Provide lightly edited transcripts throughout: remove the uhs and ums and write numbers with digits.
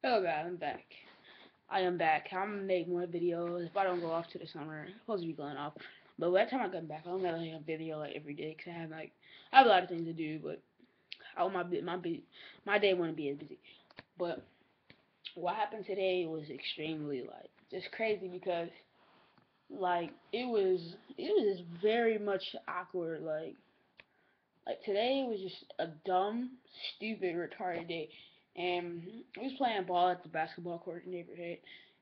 Hello guys, I'm back. I am back. I'm gonna make more videos. If I don't go off to the summer, I'm supposed to be going off. But by the time I come back, I'm gonna make a video like every day because I have a lot of things to do. But I want my day wouldn't be as busy. But what happened today was extremely just crazy because it was just very much awkward. Like today was just a dumb, stupid, retarded day. And we was playing ball at the basketball court in the neighborhood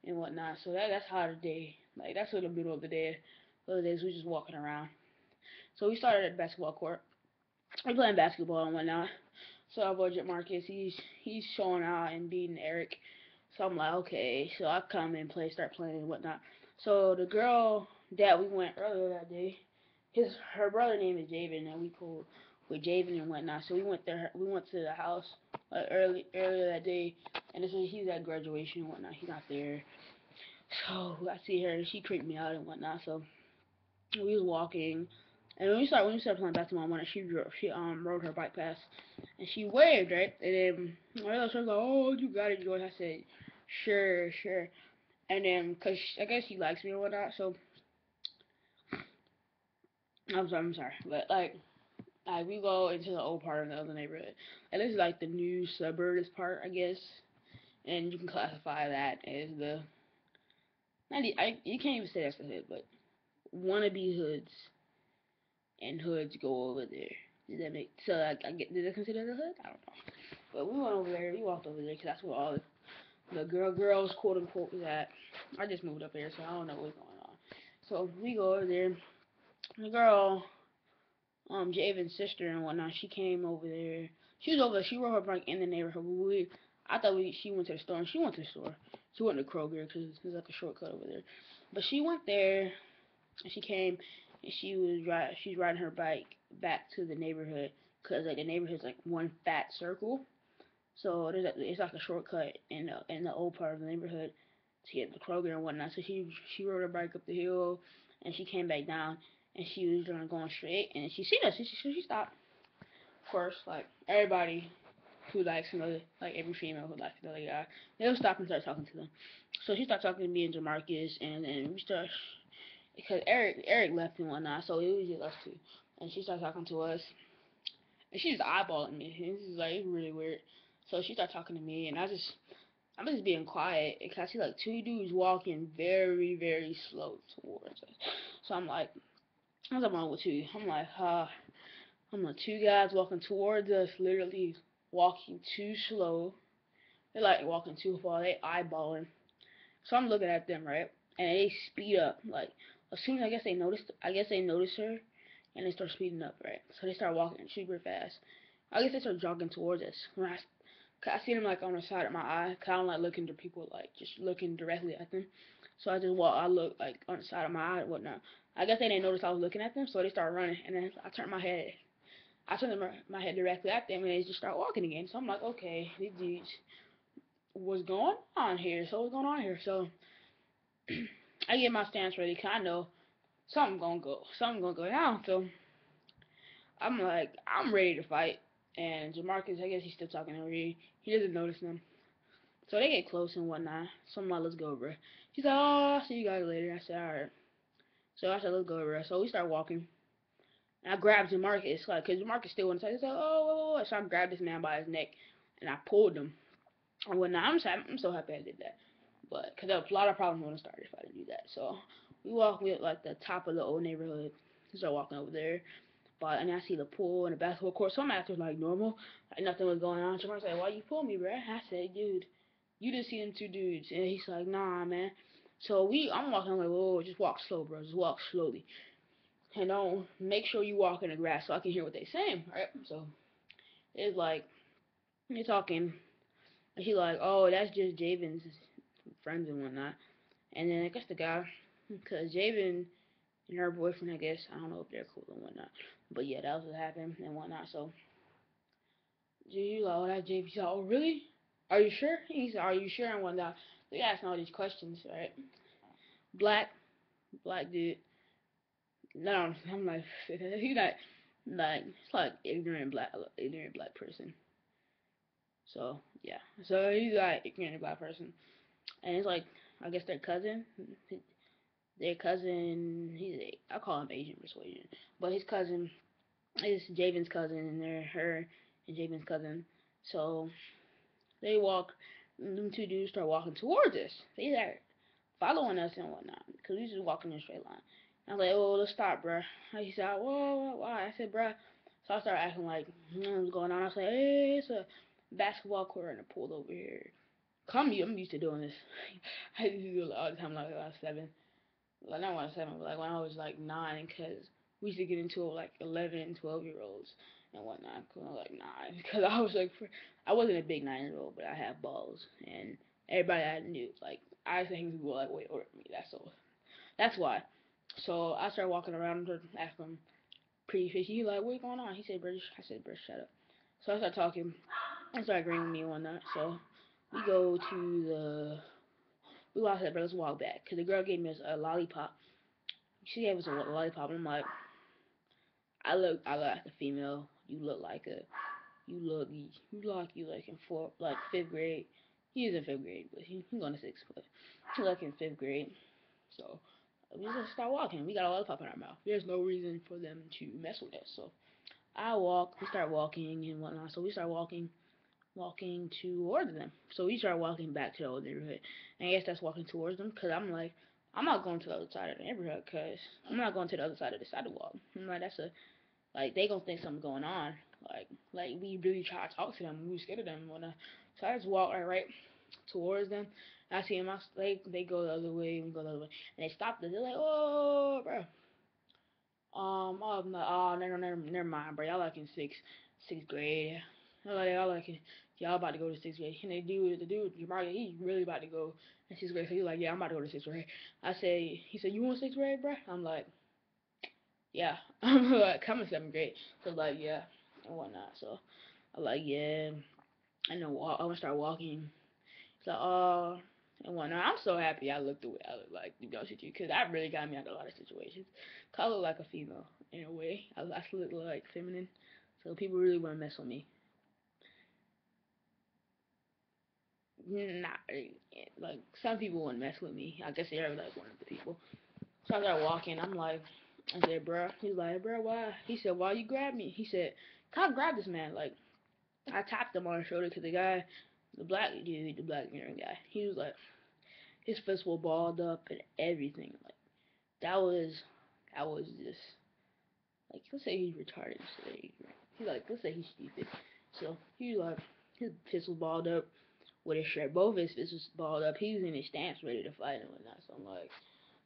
and whatnot. So that's how the day, like that's what the middle of the day. The other days we just walking around. So we started at the basketball court. We playing basketball and whatnot. So our boy Marcus, he's showing out and beating Eric. So I'm like, okay. So I come and start playing and whatnot. So the girl that we went earlier that day, her brother name is Javen, and we cool with Javen and whatnot. So we went there. We went to the house earlier that day, and this is he's at graduation and whatnot. He's not there. So I see her, and she creeped me out and whatnot. So we was walking, and when we started playing basketball, one she rode her bike past, and she waved right, and then she was like, "Oh, you got it, Joyce." I said, "Sure, sure." And then, cause I guess she likes me or whatnot, so I'm sorry, but we go into the old part of the other neighborhood, and this is like the new suburbs part, I guess, and you can classify that as the you can't even say that's the hood, but wannabe hoods and hoods go over there. Does that make so? I get did they consider the hood? I don't know. But we went over there. We walked over there because that's where all the girls quote unquote was at. I just moved up here, so I don't know what's going on. So we go over there. The girl, Javen's sister and whatnot, she came over there. She was over. She rode her bike in the neighborhood. I thought she went to the store, and she went to the store. She went to Kroger because there's like a shortcut over there. But she went there, and she came, and she's riding her bike back to the neighborhood because like the neighborhood's like one fat circle. So it's like a shortcut in the old part of the neighborhood to get the Kroger and whatnot. So she rode her bike up the hill, and she came back down, and she was going straight, and she seen us. She stopped. Of course, like everybody who likes another, like every female who likes another guy, they'll stop and start talking to them. So she started talking to me and Jamarcus, and then we start because Eric left and whatnot, so it was just us two. And she started talking to us, and she just eyeballing me. And this is like really weird. So she started talking to me, and I'm just being quiet because I see like two dudes walking very, very slow towards us. So I'm like, what's wrong with you? I'm like, two guys walking towards us, literally walking too slow. They're like walking too far. They eyeballing. So I'm looking at them, right? And they speed up. Like as soon as I guess they noticed her, and they start speeding up, right? So they start walking super fast. I guess they start jogging towards us. I see them like on the side of my eye, kind of like looking to people, like just looking directly at them. So I look like on the side of my eye and whatnot. I guess they didn't notice I was looking at them, so they start running, and then I turn my head directly at them, and they just start walking again. So I'm like, okay, these dudes, what's going on here? So what's going on here? So I get my stance ready, cause I know something gonna go down. So I'm like, I'm ready to fight. And Jamarcus, I guess he's still talking to me. He doesn't notice them. So they get close and whatnot. So I'm like, let's go, bro. She's like, oh, I'll see you guys later. I said, alright. So I said, let's go, bro. So we start walking. And I grabbed Jamarcus, like, cause Jamarcus still wouldn't say, he's like, oh, whoa, whoa, whoa. So I grabbed this man by his neck, and I pulled him. And whatnot. I'm so happy I did that. But, cause there was a lot of problems when I started if I didn't do that. So we walk with like the top of the old neighborhood. We start walking over there. But and I see the pool and the basketball court. So I'm acting like normal, like nothing was going on. Jamarcus like, why you pull me, bro? I said, dude, you just see them two dudes, and he's like, nah, man. So I'm walking. I'm like, whoa, just walk slow, bro. Just walk slowly, and don't make sure you walk in the grass so I can hear what they saying, right? So it's like they're talking, and she's like, oh, that's just Javen's friends and whatnot. And then I guess the guy, cause Javen and her boyfriend, I guess I don't know if they're cool and whatnot, but yeah, that was what happened and whatnot. So you like, oh, that's Javen. She's like, oh, really? Are you sure? He said, are you sure and whatnot? They asking all these questions, right? Black, black dude. No, I'm like, he's not like it's like ignorant black person. So yeah, so he's like ignorant black person, and it's like I guess their cousin. Their cousin, I call him Asian persuasion, but his cousin is Javen's cousin, and they're her and Javen's cousin. So they walk, them two dudes start walking towards us. They start following us and whatnot, because we just walking in a straight line. And I was like, oh, let's stop, bruh. He said, whoa, why? I said, bruh. So I started acting like, what's going on? I was like, hey, it's a basketball court and a pool over here. I'm used to doing this. I used to do it all the time, like when I was 7. Like, not when I was 7, but like when I was like 9, because we used to get into it like 11 and 12-year-olds and whatnot. Cause I was like 9, because I was like, I wasn't a big 9-year-old, but I had balls, and everybody I knew, like, I think people were like way older than me. That's why. So I started walking around and asked him pretty fishy. He like, what's going on? He said British. I said British. Shut up. So I started talking. I started agreeing with me and whatnot. So we go to the. We lost that, but let's walk back. Because the girl gave me a lollipop. She gave us a lollipop. And I'm like, I look like a female. You like in like 5th grade. He's in 5th grade, but he's going to 6th, but he's like in 5th grade. So we just start walking. We got a lollipop in our mouth. There's no reason for them to mess with us. So we start walking and whatnot. So we start walking towards them. So we start walking back to the old neighborhood. And I guess that's walking towards them, because I'm like, I'm not going to the other side of the neighborhood, because I'm not going to the other side of the sidewalk. I'm like, like, they gonna think something's going on. Like we really try to talk to them. We scared of them. So I just walk right towards them. I see them. They go the other way. We go the other way. And they stopped us. They're like, oh, bro. I'm like, oh, never mind, bro. Y'all like in sixth grade. Y'all like y'all about to go to 6th grade. And the dude, Jamar, he's really about to go in 6th grade. So he's like, yeah, I'm about to go to 6th grade. He said, you want 6th grade, bro? I'm like, yeah. I'm like, I'm in 7th grade. So like, yeah, and whatnot. So I'm like, yeah. And then I'm gonna start walking. So, and whatnot. I'm so happy I look the way I look, like, to be honest with you, because that really got me out of a lot of situations. 'Cause I look like a female, in a way. I look like feminine. So people really want to mess with me. Not really. Like, some people want to mess with me. I guess they're like one of the people. So I started walking. I said, bruh. He's like, bruh, why? He said, why you grab me? He said, come grab this man. Like, I tapped him on the shoulder, because the black dude, the black mirroring guy, he was like, his fist was balled up and everything. Like, that was just, like, let's say he's retarded. Let's say he's stupid. So he was like, his fist was balled up with his shirt. Both his fists was balled up. He was in his stance, ready to fight and whatnot. So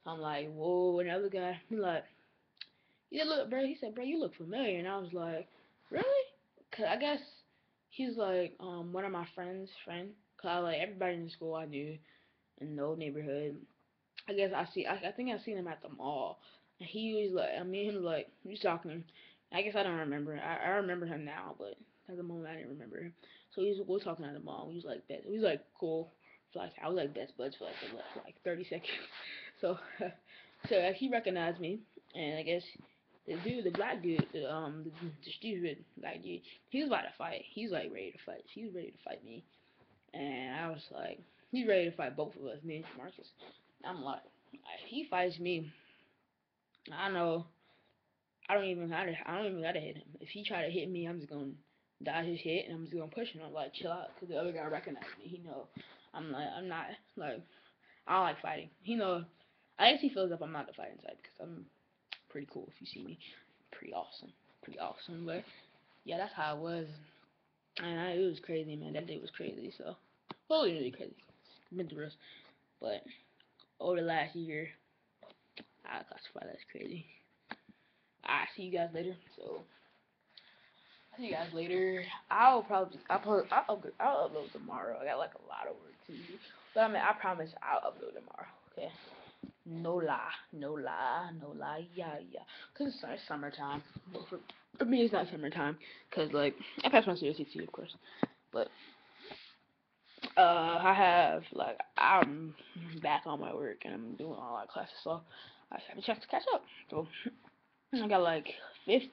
I'm like, whoa. Another guy, he said, look, bro. He said, bro, you look familiar. And I was like, really? Cause I guess he's like one of my friend. Cause everybody in the school I knew in the old neighborhood. I guess I think I seen him at the mall. And he was like, I mean, him like, we was talking. I guess I don't remember. I remember him now, but at the moment I didn't remember him. So we was talking at the mall. We was like best. We was like cool. I was like best buds for like 30 seconds. So, he recognized me, and I guess the black dude, the stupid black dude, he was about to fight. He was like ready to fight. He was ready to fight me, and I was like, he's ready to fight both of us, me and Marcus. I'm like, if he fights me, I know I don't even gotta hit him. If he try to hit me, I'm just gonna dodge his hit, and I'm just gonna push him. I'm like, chill out, cause the other guy recognized me. He know I'm not like, I don't like fighting. He know, I guess he feels like I'm not the fighting type, because I'm pretty cool. If you see me, pretty awesome. But yeah, that's how it was, and it was crazy, man. That day was crazy. So, well, really crazy. Been through this, but over the last year, I classify that as crazy. Alright, see you guys later. So, see you guys later. I'll upload tomorrow. I got like a lot of work to do, but I promise I'll upload tomorrow. Okay. No lie, no lie, no lie, yeah. Cause it's summertime. But for me, it's not summertime. Cause like, I passed my CRCT, of course. But I have like, I'm back on my work and I'm doing all my classes, so I have a chance to catch up. So I got like 50,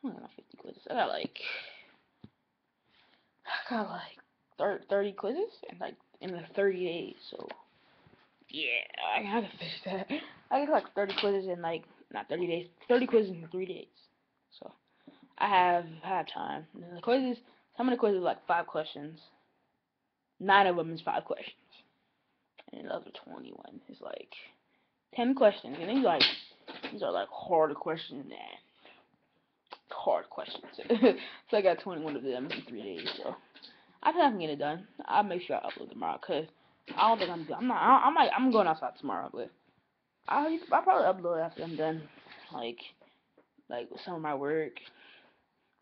not 50 quizzes. I got like 30 quizzes in the 30 days. So yeah, I gotta finish that. I get like 30 quizzes in like not 30 days, 30 quizzes in 3 days. So I have time. And the quizzes, some of the quizzes are like 5 questions. 9 of them is 5 questions, and the other 21 is like 10 questions. And these are like harder questions, man. Hard questions. So I got 21 of them in 3 days. So I think I can get it done. I'll make sure I upload tomorrow, cause I don't think I'm done. I'm going outside tomorrow, but I'll probably upload after I'm done. Like with some of my work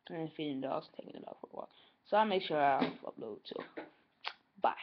and feeding dogs, taking the dog for a walk. So I'll make sure I'll upload too. Bye.